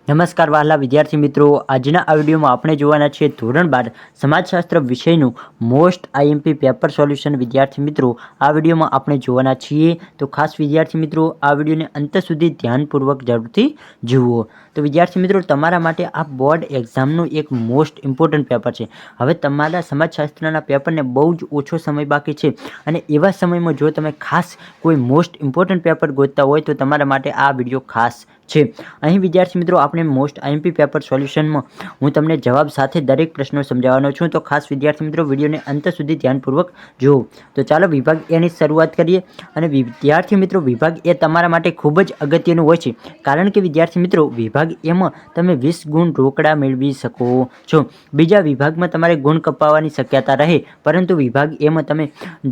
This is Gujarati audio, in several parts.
નમસ્કાર વહાલા વિદ્યાર્થી મિત્રો, આજના આ વિડીયોમાં આપણે જોવાના છીએ ધોરણ 12 સમાજશાસ્ત્ર વિષયનું મોસ્ટ આઈએમપી પેપર સોલ્યુશન. વિદ્યાર્થી મિત્રો, આ વિડીયોમાં આપણે જોવાના છીએ, તો ખાસ વિદ્યાર્થી મિત્રો આ વિડીયોને અંત સુધી ધ્યાનપૂર્વક જરૂરથી જુઓ. તો વિદ્યાર્થી મિત્રો, તમારા માટે આ બોર્ડ એક્ઝામનું એક મોસ્ટ ઇમ્પોર્ટન્ટ પેપર છે. હવે તમારા સમાજશાસ્ત્રના પેપરને બહુ જ ઓછો સમય બાકી છે, અને એવા સમયમાં જો તમે ખાસ કોઈ મોસ્ટ ઇમ્પોર્ટન્ટ પેપર ગોતતા હોય તો તમારા માટે આ વિડીયો ખાસ છે. અહીં વિદ્યાર્થી મિત્રો આપણે મોસ્ટ આઈએમપી પેપર સોલ્યુશનમાં હું તમને જવાબ સાથે દરેક પ્રશ્નો સમજાવવાનો છું, તો ખાસ વિદ્યાર્થી મિત્રો વિડીયોને અંત સુધી ધ્યાનપૂર્વક જુઓ. તો ચાલો વિભાગ એની શરૂઆત કરીએ. અને વિદ્યાર્થી મિત્રો વિભાગ એ તમારા માટે ખૂબ જ અગત્યનું હોય છે, કારણ કે વિદ્યાર્થી મિત્રો વિભાગ એમાં તમે 20 ગુણ રોકડા મેળવી શકો છો. બીજા વિભાગમાં તમારે ગુણ કપાવવાની શક્યતા રહે, પરંતુ વિભાગ એમાં તમે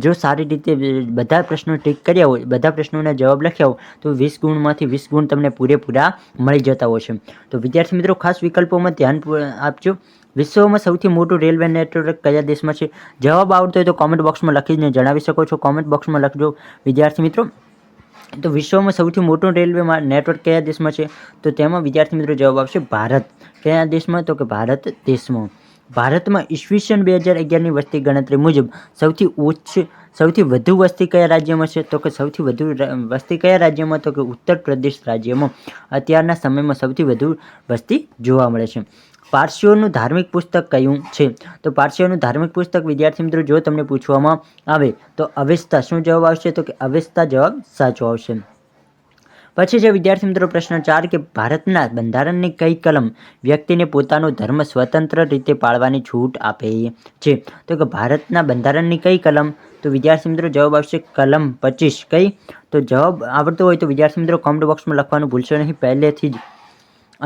જો સારી રીતે બધા પ્રશ્નો ટીક કર્યા હોય, બધા પ્રશ્નોના જવાબ લખ્યા હોય, તો 20 ગુણમાંથી 20 ગુણ તમને પૂરેપૂરા મળી જતા હોય છે. તો વિદ્યાર્થી મિત્રો ખાસ વિકલ્પોમાં ધ્યાન આપજો. વિશ્વમાં સૌથી મોટું રેલવે નેટવર્ક કયા દેશમાં છે? જવાબ આવડતો હોય તો કોમેન્ટ બોક્સમાં લખીને જણાવી શકો છો. કોમેન્ટ બોક્સમાં લખજો વિદ્યાર્થી મિત્રો. તો વિશ્વમાં સૌથી મોટું રેલવે નેટવર્ક કયા દેશમાં છે? તો તેમાં વિદ્યાર્થી મિત્રો જવાબ આવશે ભારત. કયા દેશમાં? તો કે ભારત દેશમાં. ભારતમાં ઈસવીસન 2011ની વસ્તી ગણતરી મુજબ સૌથી વધુ વસ્તી કયા રાજ્યમાં છે? તો કે સૌથી વધુ વસ્તી કયા રાજ્યમાં? તો કે ઉત્તર પ્રદેશ રાજ્યમાં અત્યારના સમયમાં સૌથી વધુ વસ્તી જોવા મળે છે. પારસીઓનું ધાર્મિક પુસ્તક કયું છે? તો પારસીઓનું ધાર્મિક પુસ્તક વિદ્યાર્થી મિત્રો જો તમને પૂછવામાં આવે તો અવેસ્તા. શું જવાબ આવશે? તો કે અવેસ્તા જવાબ સાચો આવશે. પછી છે વિદ્યાર્થી મિત્રો પ્રશ્ન 4 કે ભારતના બંધારણની કઈ કલમ વ્યક્તિને પોતાનો ધર્મ સ્વતંત્ર રીતે પાળવાની છૂટ આપે છે? તો કે ભારતના બંધારણની કઈ કલમ? તો વિદ્યાર્થી મિત્રો જવાબ આવશે કલમ 25. કઈ? તો જવાબ આવડતો હોય તો વિદ્યાર્થી મિત્રો કોમેન્ટ બોક્સમાં લખવાનું ભૂલશો નહીં પહેલેથી જ.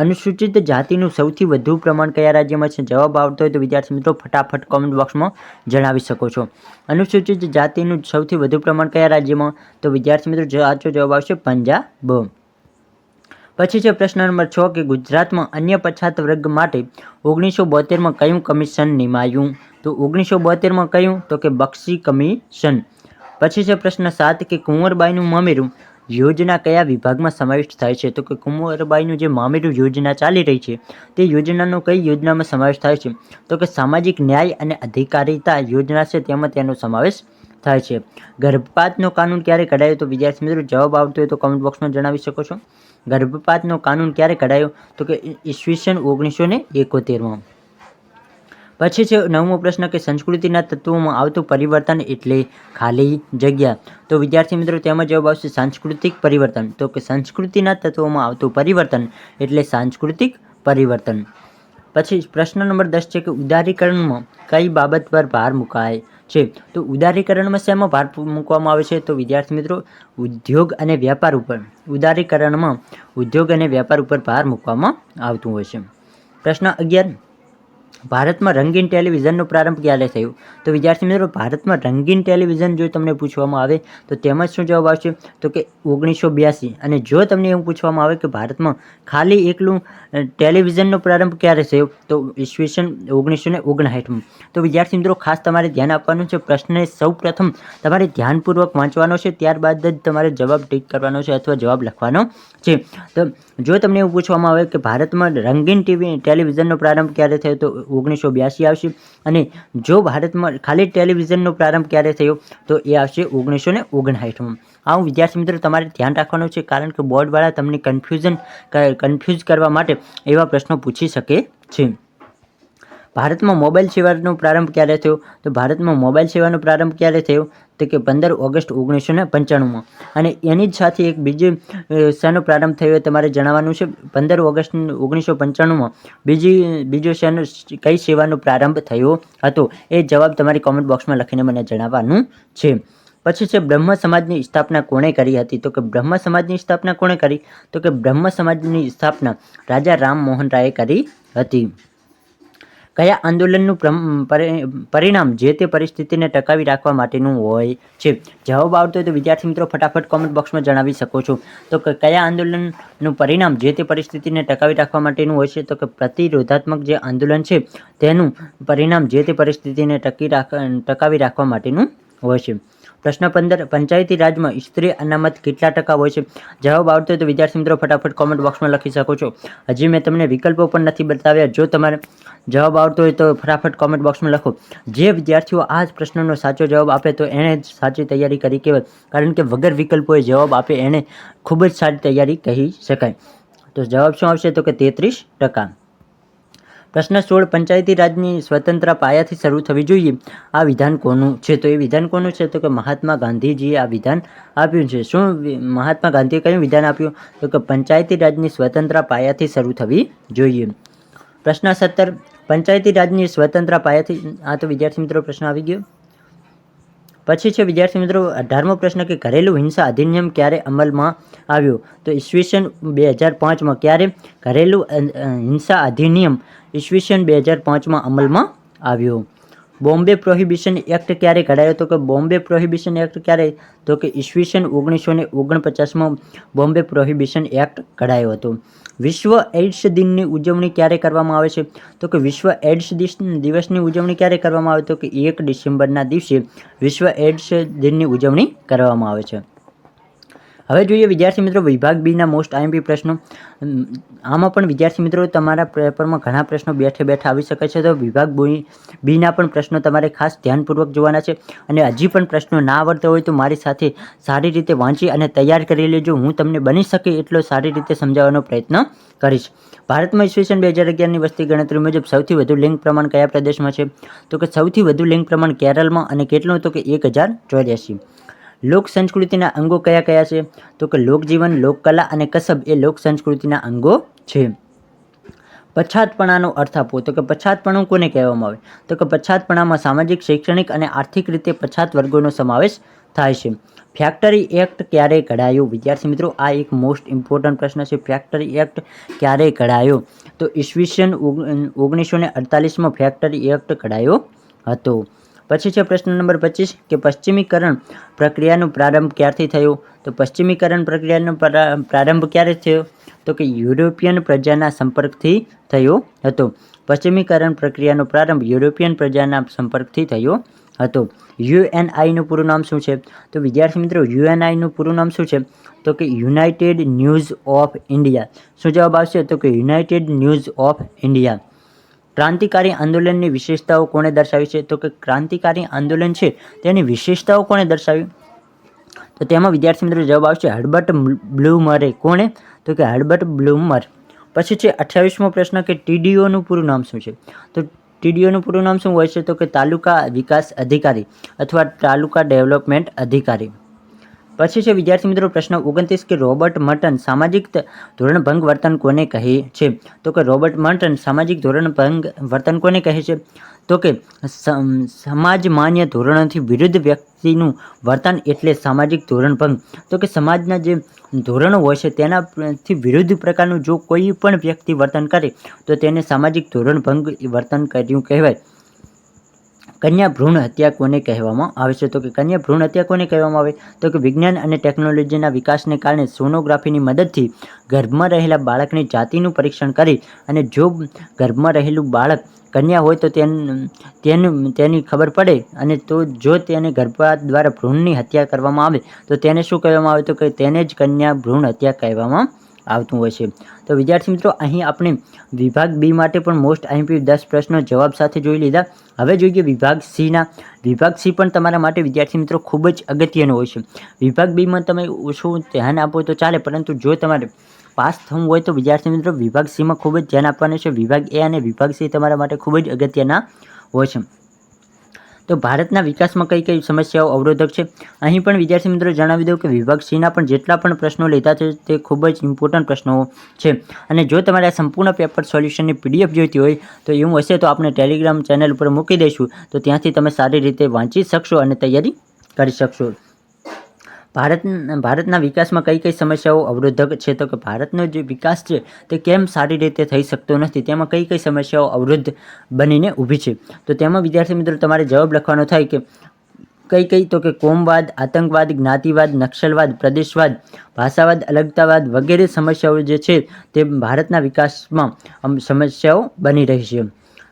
અનુસૂચિત જાતિનું સૌથી વધુ પ્રમાણ કયા રાજ્યમાં છે? જવાબ આવડતો હોય તો વિદ્યાર્થી મિત્રો ફટાફટ કોમેન્ટ બોક્સમાં જણાવી શકો છો. અનુસૂચિત જાતિનું સૌથી વધુ પ્રમાણ કયા રાજ્યમાં? તો વિદ્યાર્થી મિત્રો સાચો જવાબ આવશે પંજાબ. પછી છે પ્રશ્ન નંબર 6 કે ગુજરાતમાં અન્ય પછાત વર્ગ માટે 1972માં કયું કમિશન નિમાયું? તો 1972માં કયું? તો કે બક્ષી કમિશન. પછી છે પ્રશ્ન 7 કે કુંવરબાઈનું મામેરું યોજના કયા વિભાગમાં સમાવિષ્ટ થાય છે? તો કે કુંવરબાઈનું જે મામેરું યોજના ચાલી રહી છે તે યોજનાનો કઈ યોજનામાં સમાવેશ થાય છે? તો કે સામાજિક ન્યાય અને અધિકારિતા યોજના છે તેમાં તેનો સમાવેશ થાય છે. ગર્ભપાતનો કાનૂન ક્યારે કઢાયો? તો વિદ્યાર્થી મિત્રો જવાબ આવતો હોય તો કમેન્ટ બોક્સમાં જણાવી શકો છો. ગર્ભપાતનો કાનૂન ક્યારે કઢાયો? તો કે ઈસવીસન 1971માં. પછી છે 9મો પ્રશ્ન કે સંસ્કૃતિના તત્વોમાં આવતું પરિવર્તન એટલે ખાલી જગ્યા. તો વિદ્યાર્થી મિત્રો તેમાં જવાબ આવશે સાંસ્કૃતિક પરિવર્તન. તો કે સંસ્કૃતિના તત્વોમાં આવતું પરિવર્તન એટલે સાંસ્કૃતિક પરિવર્તન. પછી પ્રશ્ન નંબર 10 છે કે ઉદારીકરણમાં કઈ બાબત પર ભાર મુકાય છે? તો ઉદારીકરણમાં શેમાં ભાર મૂકવામાં આવે છે? તો વિદ્યાર્થી મિત્રો ઉદ્યોગ અને વ્યાપાર ઉપર. ઉદારીકરણમાં ઉદ્યોગ અને વ્યાપાર ઉપર ભાર મૂકવામાં આવતું હોય છે. પ્રશ્ન 11 ભારતમાં રંગીન ટેલિવિઝનનો પ્રારંભ ક્યારે થયો? તો વિદ્યાર્થી મિત્રો ભારતમાં રંગીન ટેલિવિઝન જો તમને પૂછવામાં આવે તો તેમાં શું જવાબ આવશે? તો કે 1982. અને જો તમને એવું પૂછવામાં આવે કે ભારતમાં ખાલી એકલું ટેલિવિઝનનો પ્રારંભ ક્યારે થયો? તો ઈસવીસન 1959માં. તો વિદ્યાર્થી મિત્રો ખાસ તમારે ધ્યાન આપવાનું છે. પ્રશ્નને સૌ પ્રથમ તમારે ધ્યાનપૂર્વક વાંચવાનો છે, ત્યારબાદ જ તમારે જવાબ ટીક કરવાનો છે અથવા જવાબ લખવાનો છે. તો જો તમને એવું પૂછવામાં આવે કે ભારતમાં રંગીન ટેલિવિઝનનો પ્રારંભ ક્યારે થયો? તો 1982 આવશે. અને જો ભારતમાં ખાલી ટેલિવિઝનનો પ્રારંભ ક્યારે થયો? તો એ આવશે 1959માં. આવું વિદ્યાર્થી મિત્રો તમારે ધ્યાન રાખવાનું છે, કારણ કે બોર્ડવાળા તમને કન્ફ્યુઝ કરવા માટે એવા પ્રશ્નો પૂછી શકે છે. ભારતમાં મોબાઈલ સેવાનો પ્રારંભ ક્યારે થયો? તો ભારતમાં મોબાઈલ સેવાનો પ્રારંભ ક્યારે થયો? તો કે 15 ઓગસ્ટ 1995માં. અને એની જ સાથે એક શાનો પ્રારંભ થયો તમારે જણાવવાનું છે. 15 ઓગસ્ટ 1995માં બીજો શાનો કઈ સેવાનો પ્રારંભ થયો હતો? એ જવાબ તમારી કોમેન્ટ બોક્સમાં લખીને મને જણાવવાનું છે. પછી છે બ્રહ્મ સમાજની સ્થાપના કોણે કરી હતી? તો કે બ્રહ્મ સમાજની સ્થાપના કોણે કરી? તો કે બ્રહ્મ સમાજની સ્થાપના રાજા રામ મોહન રાયે કરી હતી. કયા આંદોલનનું પરિણામ જે તે પરિસ્થિતિને ટકાવી રાખવા માટેનું હોય છે? જવાબ આવતો હોય તો વિદ્યાર્થી મિત્રો ફટાફટ કોમેન્ટ બોક્સમાં જણાવી શકો છો. તો કયા આંદોલનનું પરિણામ જે તે પરિસ્થિતિને ટકાવી રાખવા માટેનું હોય છે? તો કે પ્રતિરોધાત્મક જે આંદોલન છે તેનું પરિણામ જે તે પરિસ્થિતિને ટકાવી રાખવા માટેનું હોય છે. પ્રશ્ન 15 પંચાયતી રાજમાં સ્ત્રી અનામત કેટલા ટકા હોય છે? જવાબ આવતો હોય તો વિદ્યાર્થી મિત્રો ફટાફટ કોમેન્ટ બોક્સમાં લખી શકો છો. હજી મેં તમને વિકલ્પો પણ નથી બતાવ્યા. જો તમારે જવાબ આવતો હોય તો ફટાફટ કોમેન્ટ બોક્સમાં લખો. જે વિદ્યાર્થીઓ આ પ્રશ્નનો સાચો જવાબ આપે તો એણે જ સાચી તૈયારી કરી કહેવાય, કારણ કે વગર વિકલ્પોએ જવાબ આપે એણે ખૂબ જ સારી તૈયારી કહી શકાય. તો જવાબ શું આવશે? તો કે 33%. પ્રશ્ન 16 પંચાયતી રાજની સ્વતંત્ર પાયાથી શરૂ થવી જોઈએ. આ વિધાન કોનું છે? તો એ વિધાન કોનું છે? તો કે મહાત્મા ગાંધીજીએ આ વિધાન આપ્યું છે. શું મહાત્મા ગાંધીએ કયું વિધાન આપ્યું? તો કે પંચાયતી રાજની સ્વતંત્ર પાયાથી શરૂ થવી જોઈએ. પ્રશ્ન 17 પંચાયતી રાજની સ્વતંત્ર પાયાથી, આ તો વિદ્યાર્થી મિત્રો પ્રશ્ન આવી ગયો. પછી છે વિદ્યાર્થી મિત્રો 18મો પ્રશ્ન કે ઘરેલું હિંસા અધિનિયમ ક્યારે અમલમાં આવ્યો? તો ઈસવીસન 2005માં. ક્યારે? ઘરેલું હિંસા અધિનિયમ ઈસવીસન 2005માં અમલમાં આવ્યો. બોમ્બે પ્રોહિબિશન એક્ટ ક્યારે ઘડાયો? તો કે બોમ્બે પ્રોહિબિશન એક્ટ ક્યારે? તો કે ઈસવીસન 1949માં બોમ્બે પ્રોહિબિશન એક્ટ ઘડાયો હતો. વિશ્વ એઇડ્સ દિનની ઉજવણી ક્યારે કરવામાં આવે છે? તો કે વિશ્વ એઇડ્સ દિવસની ઉજવણી ક્યારે કરવામાં આવે? તો કે 1 ડિસેમ્બરના દિવસે વિશ્વ એઇડ્સ દિનની ઉજવણી કરવામાં આવે છે. હવે જોઈએ વિદ્યાર્થી મિત્રો વિભાગ બીના મોસ્ટ આઈએમપી પ્રશ્નો. આમાં પણ વિદ્યાર્થી મિત્રો તમારા પેપરમાં ઘણા પ્રશ્નો બેઠે બેઠા આવી શકે છે. તો વિભાગ બીના પણ પ્રશ્નો તમારે ખાસ ધ્યાનપૂર્વક જોવાના છે. અને હજી પણ પ્રશ્નો ના આવડતા હોય તો મારી સાથે સારી રીતે વાંચી અને તૈયાર કરી લેજો. હું તમને બની શકે એટલો સારી રીતે સમજાવવાનો પ્રયત્ન કરીશ. ભારતમાં ઈસવીસન 2011ની વસ્તી ગણતરી મુજબ સૌથી વધુ લિંગ પ્રમાણ કયા પ્રદેશમાં છે? તો કે સૌથી વધુ લિંગ પ્રમાણ કેરળમાં. અને કેટલું? તો કે 1084. લોક સંસ્કૃતિના અંગો કયા કયા છે? તો કે લોકજીવન, લોકકલા અને કસબ એ લોક સંસ્કૃતિના અંગો છે. પછાતપણાનો અર્થ આપો. તો કે પછાતપણું કોને કહેવામાં આવે? તો કે પછાતપણામાં સામાજિક, શૈક્ષણિક અને આર્થિક રીતે પછાત વર્ગોનો સમાવેશ થાય છે. ફેક્ટરી એક્ટ ક્યારે ઘડાયો? વિદ્યાર્થી મિત્રો આ એક મોસ્ટ ઇમ્પોર્ટન્ટ પ્રશ્ન છે. ફેક્ટરી એક્ટ ક્યારે ઘડાયો? તો ઈસવીસન 1948માં ફેક્ટરી એક્ટ ઘડાયો હતો. પછી છે પ્રશ્ન નંબર 25 કે પશ્ચિમીકરણ પ્રક્રિયાનો પ્રારંભ ક્યારથી થયો? તો પશ્ચિમીકરણ પ્રક્રિયાનો પ્રારંભ ક્યારે થયો? તો કે યુરોપિયન પ્રજાના સંપર્કથી થયો હતો. પશ્ચિમીકરણ પ્રક્રિયાનો પ્રારંભ યુરોપિયન પ્રજાના સંપર્કથી થયો હતો. યુએનઆઈનું પૂરું નામ શું છે? તો વિદ્યાર્થી મિત્રો યુએનઆઈનું પૂરું નામ શું છે? તો કે યુનાઇટેડ ન્યૂઝ ઓફ ઇન્ડિયા. શું જવાબ આવશે? તો કે યુનાઇટેડ ન્યૂઝ ઓફ ઇન્ડિયા. ક્રાંતિકારી આંદોલનની વિશેષતાઓ કોણે દર્શાવી છે? તો કે ક્રાંતિકારી આંદોલન છે તેની વિશેષતાઓ કોણે દર્શાવી? તો તેમાં વિદ્યાર્થી મિત્રો જવાબ આવશે હર્બર્ટ બ્લુમરે. કોણે? તો કે હર્બર્ટ બ્લુમર. પછી છે 28મો પ્રશ્ન કે ટીડીઓનું પૂરું નામ શું છે? તો ટીડીઓનું પૂરું નામ શું હોય છે? તો કે તાલુકા વિકાસ અધિકારી અથવા તાલુકા ડેવલપમેન્ટ અધિકારી. પછી છે વિદ્યાર્થી મિત્રો પ્રશ્ન 29 કે રોબર્ટ મર્ટન સામાજિક ધોરણભંગ વર્તન કોને કહે છે? તો કે રોબર્ટ મર્ટન સામાજિક ધોરણભંગ વર્તન કોને કહે છે? તો કે સમાજ માન્ય ધોરણોથી વિરુદ્ધ વ્યક્તિનું વર્તન એટલે સામાજિક ધોરણભંગ. તો કે સમાજના જે ધોરણો હોય છે તેનાથી વિરુદ્ધ પ્રકારનું જો કોઈ પણ વ્યક્તિ વર્તન કરે તો તેને સામાજિક ધોરણભંગ વર્તન કર્યું કહેવાય. કન્યા ભ્રૂણ હત્યા કોને કહેવામાં આવે છે? તો કે કન્યા ભ્રૂણ હત્યા કોને કહેવામાં આવે? તો કે વિજ્ઞાન અને ટેકનોલોજીના વિકાસને કારણે સોનોગ્રાફીની મદદથી ગર્ભમાં રહેલા બાળકની જાતિનું પરીક્ષણ કરી અને જો ગર્ભમાં રહેલું બાળક કન્યા હોય તો તેની ખબર પડે અને તો જો તેને ગર્ભપાત દ્વારા ભ્રૂણની હત્યા કરવામાં આવે તો તેને શું કહેવામાં આવે? તો કે તેને જ કન્યા ભ્રૂણ હત્યા કહેવામાં આવતું હોય છે. તો વિદ્યાર્થી મિત્રો અહીં આપણે વિભાગ બી માટે પણ મોસ્ટ આઈએમપી 10 પ્રશ્નો જવાબ સાથે જોઈ લીધા. હવે જોઈએ વિભાગ સીના. વિભાગ સી પણ તમારા માટે વિદ્યાર્થી મિત્રો ખૂબ જ અગત્યનો હોય છે. વિભાગ બીમાં તમે ઓછું ધ્યાન આપો તો ચાલે, પરંતુ જો તમારે પાસ થવું હોય તો વિદ્યાર્થી મિત્રો વિભાગ સીમાં ખૂબ જ ધ્યાન આપવાનું છે. વિભાગ એ અને વિભાગ સી તમારા માટે ખૂબ જ અગત્યના હોય છે. તો ભારતના વિકાસમાં કઈ કઈ સમસ્યાઓ અવરોધક છે? અહીં પણ વિદ્યાર્થી મિત્રો જણાવી દઉં કે વિભાગ સીના પણ જેટલા પણ પ્રશ્નો લીધા છે તે ખૂબ જ ઇમ્પોર્ટન્ટ પ્રશ્નો છે. અને જો તમારે આ સંપૂર્ણ પેપર સોલ્યુશનની પીડીએફ જોઈતી હોય તો એવું હશે તો આપણે ટેલિગ્રામ ચેનલ ઉપર મૂકી દઈશું, તો ત્યાંથી તમે સારી રીતે વાંચી શકશો અને તૈયારી કરી શકશો. ભારતના વિકાસમાં કઈ કઈ સમસ્યાઓ અવરોધક છે? તો કે ભારતનો જે વિકાસ છે તે કેમ સારી રીતે થઈ શકતો નથી, તેમાં કઈ કઈ સમસ્યાઓ અવરોધ બનીને ઊભી છે? તો તેમાં વિદ્યાર્થી મિત્રો તમારે જવાબ લખવાનો થાય કે કઈ તો કે કોમવાદ, આતંકવાદ, જ્ઞાતિવાદ, નક્સલવાદ, પ્રદેશવાદ, ભાષાવાદ, અલગતાવાદ વગેરે સમસ્યાઓ જે છે તે ભારતના વિકાસમાં સમસ્યાઓ બની રહી છે.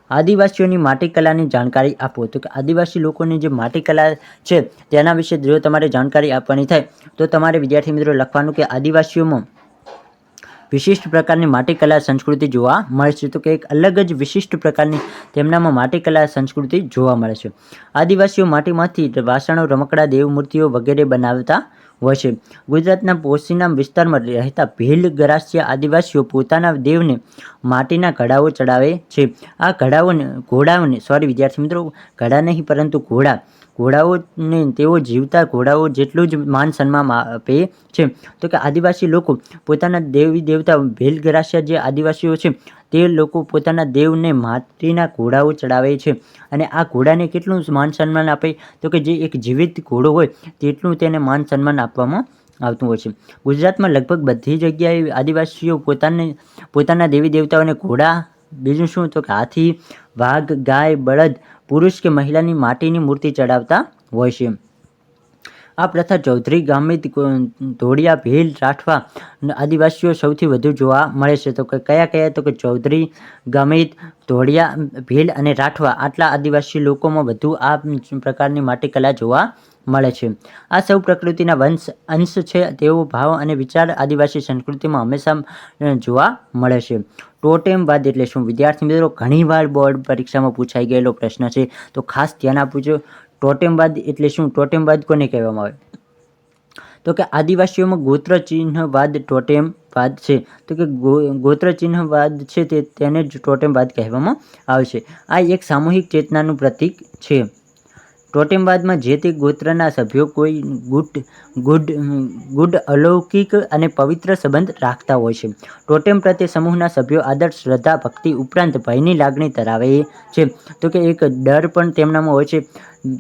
આદિવાસીઓની માટીકલાની જાણકારી આપો. તો કે આદિવાસી લોકોની જે માટીકલા છે તેના વિશે જો તમારે જાણકારી આપવાની થાય તો તમારે વિદ્યાર્થી મિત્રો લખવાનું કે આદિવાસીઓમાં વિશિષ્ટ પ્રકારની માટીકલા સંસ્કૃતિ જોવા મળે છે. તો કે એક અલગ જ વિશિષ્ટ પ્રકારની તેમનામાં માટીકલા સંસ્કૃતિ જોવા મળે છે. આદિવાસીઓ માટીમાંથી વાસણો, રમકડા, દેવમૂર્તિઓ વગેરે બનાવતા હોય છે. ગુજરાતના પોશીના વિસ્તારમાં રહેતા ભીલ ગરાસિયા આદિવાસીઓ પોતાના દેવને માટીના ઘડાઓ ચડાવે છે. આ ઘોડાઓને વિદ્યાર્થી મિત્રો ઘડા નહીં પરંતુ ઘોડાઓને તેઓ જીવતા ઘોડાઓ જેટલું જ માન સન્માન આપે છે. તો કે આદિવાસી લોકો પોતાના દેવી દેવતા ભીલ ગરાસિયા જે આદિવાસીઓ છે તે લોકો પોતાના દેવને માટીના ઘોડાઓ ચડાવે છે. અને આ ઘોડાને કેટલું માન સન્માન આપે તો કે જે એક જીવિત ઘોડો હોય તેટલું તેને માન સન્માન આપવામાં આવતું હોય છે. ગુજરાતમાં લગભગ બધી જગ્યાએ આદિવાસીઓ પોતાના દેવી દેવતાઓને ઘોડા, બીજું શું તો કે હાથી, વાઘ, ગાય, બળદ, પુરુષ કે મહિલાની માટીની મૂર્તિ ચડાવતા હોય છે. આ પ્રથા ચૌધરી, ગામિત, ધોળિયા, ભીલ, રાઠવા આદિવાસીઓ સૌથી વધુ જોવા મળે છે. તો કે કયા તો કે ચૌધરી, ગામિત, ધોળિયા, ભીલ અને રાઠવા આટલા આદિવાસી લોકોમાં વધુ આ પ્રકારની માટીકલા જોવા મળે છે. આ સૌ પ્રકૃતિના અંશ છે. તેવો ભાવ અને વિચાર આદિવાસી સંસ્કૃતિમાં હંમેશા જોવા મળે છે. ટોટેમવાદ એટલે શું? વિદ્યાર્થી મિત્રો ઘણીવાર બોર્ડ પરીક્ષામાં પૂછાઈ ગયેલો પ્રશ્ન છે, તો ખાસ ધ્યાન આપજો. ટોટેમવાદ એટલે શું? ટોટેમવાદ કોને કહેવામાં આવે? તો કે આદિવાસીઓમાં ગોત્ર ચિહ્નવાદ ટોટેમવાદ છે. તો કે ગોત્ર ચિહ્નવાદ છે તેને જ ટોટેમવાદ કહેવામાં આવે છે. આ એક સામૂહિક ચેતનાનું પ્રતીક છે. ટોટેમવાદમાં જે તે ગોત્રના સભ્યો કોઈ ગુડ અલૌકિક અને પવિત્ર સંબંધ રાખતા હોય છે. ટોટેમ પ્રત્યે સમૂહના સભ્યો આદર, શ્રદ્ધા, ભક્તિ ઉપરાંત ભયની લાગણી ધરાવે છે. તો કે એક ડર પણ તેમનામાં હોય છે.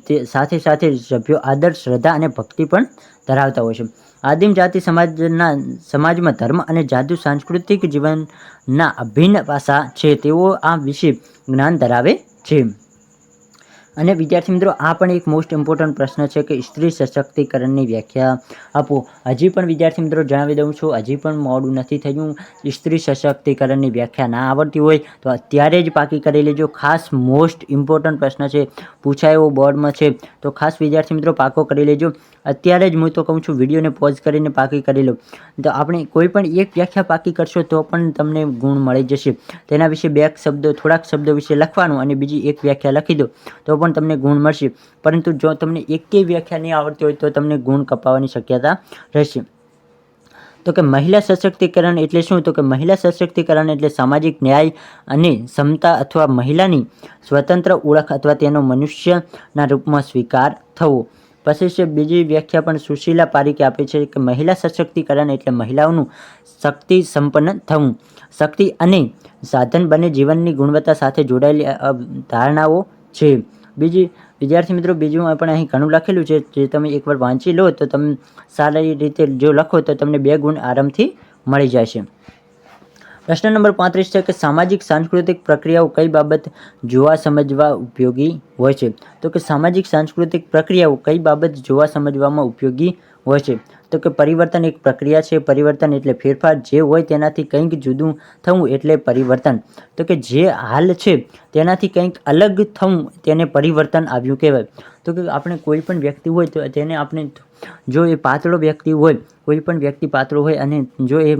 તે સાથે સભ્યો આદર, શ્રદ્ધા અને ભક્તિ પણ ધરાવતા હોય છે. આદિમ જાતિ સમાજમાં ધર્મ અને જાદુ સાંસ્કૃતિક જીવનના અભિન્ન પાસા છે. તેઓ આ વિશે જ્ઞાન ધરાવે છે. અને વિદ્યાર્થી મિત્રો આ પણ એક મોસ્ટ ઇમ્પોર્ટન્ટ પ્રશ્ન છે કે સ્ત્રી સશક્તિકરણની વ્યાખ્યા આપો. હજી પણ વિદ્યાર્થી મિત્રો જણાવી દઉં છું, હજી પણ મોડું નથી થયું. સ્ત્રી સશક્તિકરણની વ્યાખ્યા ના આવડતી હોય તો અત્યારે જ પાકી કરી લેજો. ખાસ મોસ્ટ ઇમ્પોર્ટન્ટ પ્રશ્ન છે, પૂછાયો બોર્ડમાં છે, તો ખાસ વિદ્યાર્થી મિત્રો પાકો કરી લેજો. અત્યારે જ હું તો કહું છું વિડીયોને પોઝ કરીને પાકી કરી લો. તો આપણે કોઈ પણ એક વ્યાખ્યા પાકી કરશો તો પણ તમને ગુણ મળી જશે. તેના વિશે થોડાક શબ્દો વિશે લખવાનું અને બીજી એક વ્યાખ્યા લખી દો તો પણ તમને ગુણ મળશે. પરંતુ જો તમને એકેય વ્યાખ્યા નહીં આવડતી હોય તો તમને ગુણ કપાવવાની શક્યતા રહેશે. તો કે મહિલા સશક્તિકરણ એટલે શું? તો કે મહિલા સશક્તિકરણ એટલે સામાજિક ન્યાય અને સમતા અથવા મહિલાની સ્વતંત્ર ઓળખ અથવા તેનો મનુષ્યના રૂપમાં સ્વીકાર થવો. પછી છે બીજી વ્યાખ્યા પણ સુશીલા પારીકે આપે છે કે મહિલા સશક્તિકરણ એટલે મહિલાઓનું શક્તિ સંપન્ન થવું. શક્તિ અને સાધન બંને જીવનની ગુણવત્તા સાથે જોડાયેલી ધારણાઓ છે. બીજી વિદ્યાર્થી મિત્રો બીજું પણ અહીં ઘણું લખેલું છે, જે તમે એકવાર વાંચી લો તો તમે સારી રીતે જો લખો તો તમને 2 ગુણ આરામથી મળી જાય છે. પ્રશ્ન નંબર 35 છે કે સામાજિક સાંસ્કૃતિક પ્રક્રિયાઓ કઈ બાબત જોવા સમજવા ઉપયોગી હોય છે? તો કે સામાજિક સાંસ્કૃતિક પ્રક્રિયાઓ કઈ બાબત જોવા સમજવામાં ઉપયોગી હોય છે? તો કે પરિવર્તન એક પ્રક્રિયા છે. પરિવર્તન એટલે ફેરફાર, જે હોય તેનાથી કંઈક જુદું થવું એટલે પરિવર્તન. તો કે જે હાલ છે તેનાથી કંઈક અલગ થવું તેને પરિવર્તન આવ્યું કહેવાય. તો કે આપણે કોઈ પણ વ્યક્તિ હોય તો તેને આપણે જો એ પાતળો વ્યક્તિ હોય, કોઈ પણ વ્યક્તિ પાતળો હોય અને જો એ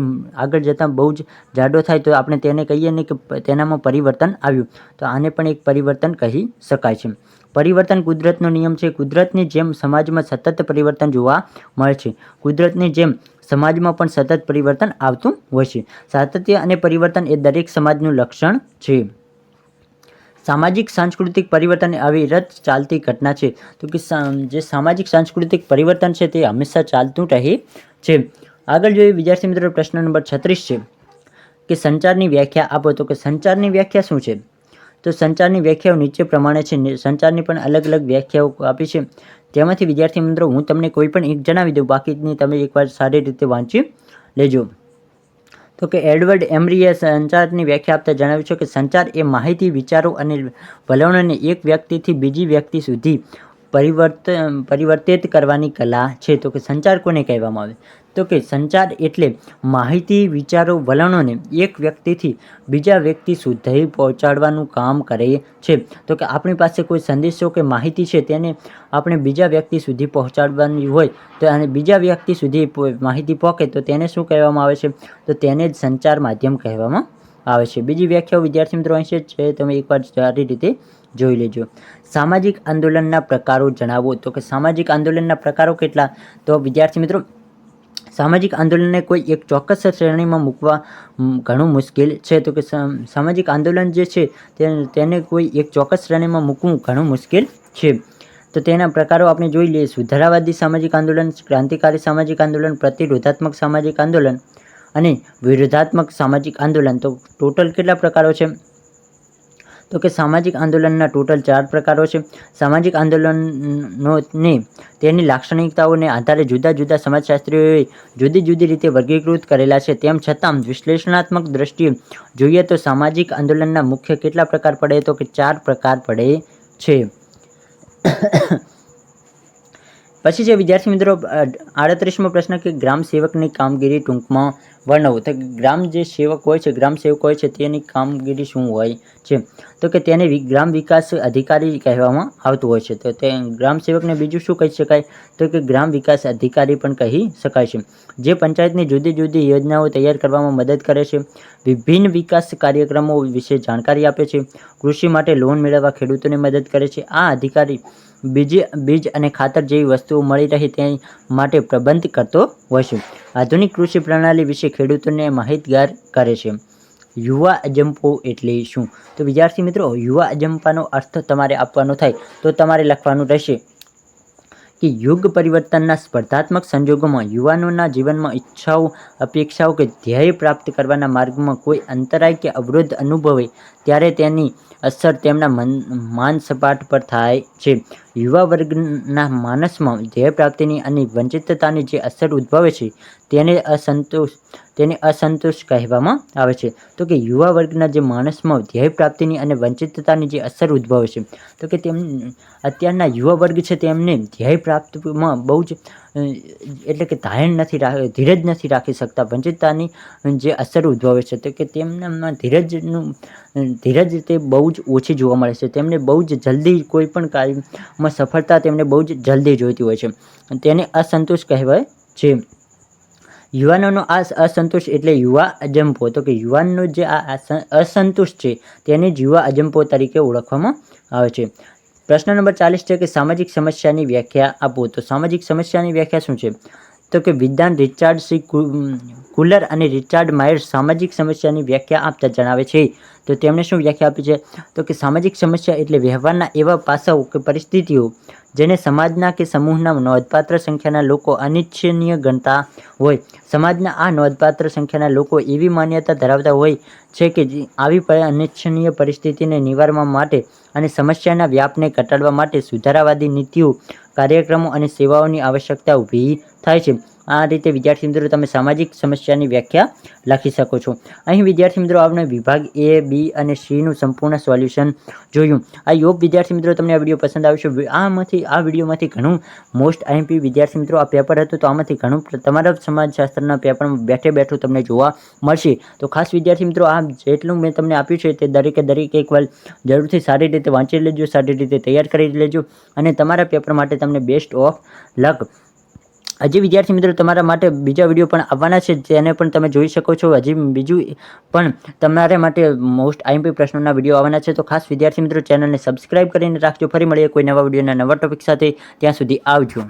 આગળ જતાં બહુ જ જાડો થાય તો આપણે તેને કહીએ નહીં કે તેનામાં પરિવર્તન આવ્યું. તો આને પણ એક પરિવર્તન કહી શકાય છે. પરિવર્તન કુદરતનો નિયમ છે. કુદરતની જેમ સમાજમાં સતત પરિવર્તન જોવા મળે છે. કુદરતની જેમ સમાજમાં પણ સતત પરિવર્તન આવતું હોય છે. સાતત્ય અને પરિવર્તન એ દરેક સમાજનું લક્ષણ છે. સામાજિક સાંસ્કૃતિક પરિવર્તન અવિરત ચાલતી ઘટના છે. તો કે જે સામાજિક સાંસ્કૃતિક પરિવર્તન છે તે હંમેશા ચાલતું રહે છે. આગળ જોઈએ વિદ્યાર્થી મિત્રો પ્રશ્ન નંબર 36 છે કે સંચારની વ્યાખ્યા આપો. તો કે સંચારની વ્યાખ્યા શું છે? તો સંચારની વ્યાખ્યાઓ નીચે પ્રમાણે છે. સંચારની પણ અલગ અલગ વ્યાખ્યાઓ આપી છે. તેમાંથી વિદ્યાર્થી મિત્રો હું તમને કોઈ પણ એક જણાવી દઉં, બાકીની તમે એકવાર સારી રીતે વાંચી લેજો. તો કે એડવર્ડ એમરીએ સંચારની વ્યાખ્યા આપતા જણાવ્યું છે કે સંચાર એ માહિતી, વિચારો અને વલણોને એક વ્યક્તિથી બીજી વ્યક્તિ સુધી પરિવર્તિત કરવાની કલા છે. તો કે સંચાર કોને કહેવામાં આવે? તો કે સંચાર એટલે માહિતી, વિચારો, વલણોને એક વ્યક્તિથી બીજા વ્યક્તિ સુધી પહોંચાડવાનું કામ કરે છે. તો કે આપણી પાસે કોઈ સંદેશો કે માહિતી છે તેને આપણે બીજા વ્યક્તિ સુધી પહોંચાડવાની હોય તો અને બીજા વ્યક્તિ સુધી માહિતી પહોંચે તો તેને શું કહેવામાં આવે છે? તો તેને જ સંચાર માધ્યમ કહેવામાં આવે છે. બીજી વ્યાખ્યાઓ વિદ્યાર્થી મિત્રો અહીં છે, તમે એકવાર સારી રીતે જોઈ લેજો. સામાજિક આંદોલનના પ્રકારો જણાવો. તો કે સામાજિક આંદોલનના પ્રકારો કેટલા? તો વિદ્યાર્થી મિત્રો સામાજિક આંદોલનને કોઈ એક ચોક્કસ શ્રેણીમાં મૂકવા ઘણું મુશ્કેલ છે. તો કે સામાજિક આંદોલન જે છે તેને કોઈ એક ચોક્કસ શ્રેણીમાં મૂકવું ઘણું મુશ્કેલ છે. તો તેના પ્રકારો આપણે જોઈ લઈએ. સુધારાવાદી સામાજિક આંદોલન, ક્રાંતિકારી સામાજિક આંદોલન, પ્રતિરોધાત્મક સામાજિક આંદોલન અને વિરોધાત્મક સામાજિક આંદોલન. તો ટોટલ કેટલા પ્રકારો છે? તો કે સામાજિક આંદોલનના ટોટલ 4 પ્રકારો છે. સામાજિક આંદોલનોને તેની લાક્ષણિકતાઓને આધારે જુદા જુદા સમાજશાસ્ત્રીઓએ જુદી જુદી રીતે વર્ગીકૃત કરેલા છે. તેમ છતાં વિશ્લેષણાત્મક દ્રષ્ટિએ જોઈએ તો સામાજિક આંદોલનના મુખ્ય કેટલા પ્રકાર પડે? તો કે 4 પ્રકાર પડે છે. પછી છે વિદ્યાર્થી મિત્રો 38મો પ્રશ્ન કે ગ્રામ સેવકની કામગીરી ટૂંકમાં વર્ણવો. તો ગ્રામ જે સેવક હોય છે, ગ્રામ સેવક હોય છે તેની કામગીરી શું હોય છે? તો કે તેને ગ્રામ વિકાસ અધિકારી કહેવામાં આવતું હોય છે. તો તે ગ્રામ સેવકને બીજું શું કહી શકાય? તો કે ગ્રામ વિકાસ અધિકારી પણ કહી શકાય છે. જે પંચાયતની જુદી જુદી યોજનાઓ તૈયાર કરવામાં મદદ કરે છે, વિભિન્ન વિકાસ કાર્યક્રમો વિશે જાણકારી આપે છે, કૃષિ માટે લોન મેળવવા ખેડૂતોને મદદ કરે છે. આ અધિકારી બીજ અને ખાતર જેવી વસ્તુઓ મળી રહે તે માટે પ્રબંધ કરતો હોય છે. આધુનિક કૃષિ પ્રણાલી વિશે ખેડૂતોને માહિતગાર કરે છે. યુવા અજંપો એટલે શું? તો વિદ્યાર્થી મિત્રો યુવા અજંપાનો અર્થ તમારે આપવાનો થાય તો તમારે લખવાનું રહેશે કે યુગ પરિવર્તનના સ્પર્ધાત્મક સંજોગોમાં યુવાનોના જીવનમાં ઈચ્છાઓ, અપેક્ષાઓ કે ધ્યેય પ્રાપ્ત કરવાના માર્ગમાં કોઈ અંતરાય કે અવરોધ અનુભવે ત્યારે તેની અસર તેમના માન સપાટ પર થાય છે. યુવા વર્ગના માનસમાં ધ્યેય પ્રાપ્તિની અને વંચિતતાની જે અસર ઉદ્ભવે છે તેને અસંતોષ કહેવામાં આવે છે. તો કે યુવા વર્ગના જે માણસમાં ધ્યેય પ્રાપ્તિની અને વંચિતતાની જે અસર ઉદ્ભવે છે તો કે અત્યારના યુવા વર્ગ છે તેમને ધ્યેય પ્રાપ્તિમાં બહુ જ એટલે કે ધીરજ નથી રાખી શકતા. વંચિતતાની જે અસર ઉદ્ભવે છે તો કે તેમનામાં ધીરજ તે બહુ જ ઓછી જોવા મળે છે. તેમને બહુ જ જલ્દી કોઈ પણ કાર્યમાં સફળતા તેમને બહુ જ જલ્દી જોઈતી હોય છે. તેને અસંતોષ કહેવાય છે. યુવાનોનો આ અસંતોષ એટલે યુવા અજંપો. તો કે યુવાનનો જે આ અસંતોષ છે તેને જ યુવા અજંપો તરીકે ઓળખવામાં આવે છે. પ્રશ્ન નંબર 40 છે કે સામાજિક સમસ્યાની વ્યાખ્યા આપો. તો સામાજિક સમસ્યાની વ્યાખ્યા શું છે? તો કે વિદ્વાન રિચાર્ડ સી કુલર અને રિચાર્ડ માયર્સ સામાજિક સમસ્યાની વ્યાખ્યા આપતા જણાવે છે. તો તેમણે શું વ્યાખ્યા આપી છે? તો કે સામાજિક સમસ્યા એટલે વ્યવહારના એવા પાસાઓ કે પરિસ્થિતિઓ જેને સમાજના કે સમૂહના નોંધપાત્ર સંખ્યાના લોકો અનિચ્છનીય ગણતા હોય. સમાજના આ નોંધપાત્ર સંખ્યાના લોકો એવી માન્યતા ધરાવતા હોય છે કે આવી અનિચ્છનીય પરિસ્થિતિને નિવારવા માટે અને સમસ્યાના વ્યાપને ઘટાડવા માટે સુધારાવાદી નીતિઓ, કાર્યક્રમો અને સેવાઓની આવશ્યકતા ઊભી થાય છે. આ રીતે વિદ્યાર્થી મિત્રો તમે સામાજિક સમસ્યાની વ્યાખ્યા લખી શકો છો. અહીં વિદ્યાર્થી મિત્રો આપણે વિભાગ A, B અને C નું સંપૂર્ણ સોલ્યુશન જોયું. આઈ હોપ વિદ્યાર્થી મિત્રો તમને આ વિડીયો પસંદ આવશે. આ વિડીયોમાંથી ઘણું મોસ્ટ આઈએમપી વિદ્યાર્થી મિત્રો આ પેપર હતું તો આમાંથી ઘણું તમારા સમાજશાસ્ત્રના પેપરમાં બેઠું તમને જોવા મળશે. તો ખાસ વિદ્યાર્થી મિત્રો આ જેટલું મેં તમને આપ્યું છે તે દરેક એકવાર જરૂરથી સારી રીતે વાંચી લેજો, સારી રીતે તૈયાર કરી લેજો અને તમારા પેપર માટે તમને બેસ્ટ ઓફ લક. હજી વિદ્યાર્થી મિત્રો તમારા માટે બીજા વિડીયો પણ આવવાના છે તેને પણ તમે જોઈ શકો છો. હજી બીજું પણ તમારા માટે મોસ્ટ આઈએમપી પ્રશ્નોના વિડીયો આવવાના છે. તો ખાસ વિદ્યાર્થી મિત્રો ચેનલને સબસ્ક્રાઇબ કરીને રાખજો. ફરી મળીએ કોઈ નવા વિડીયોના નવા ટોપિક સાથે. ત્યાં સુધી આવજો.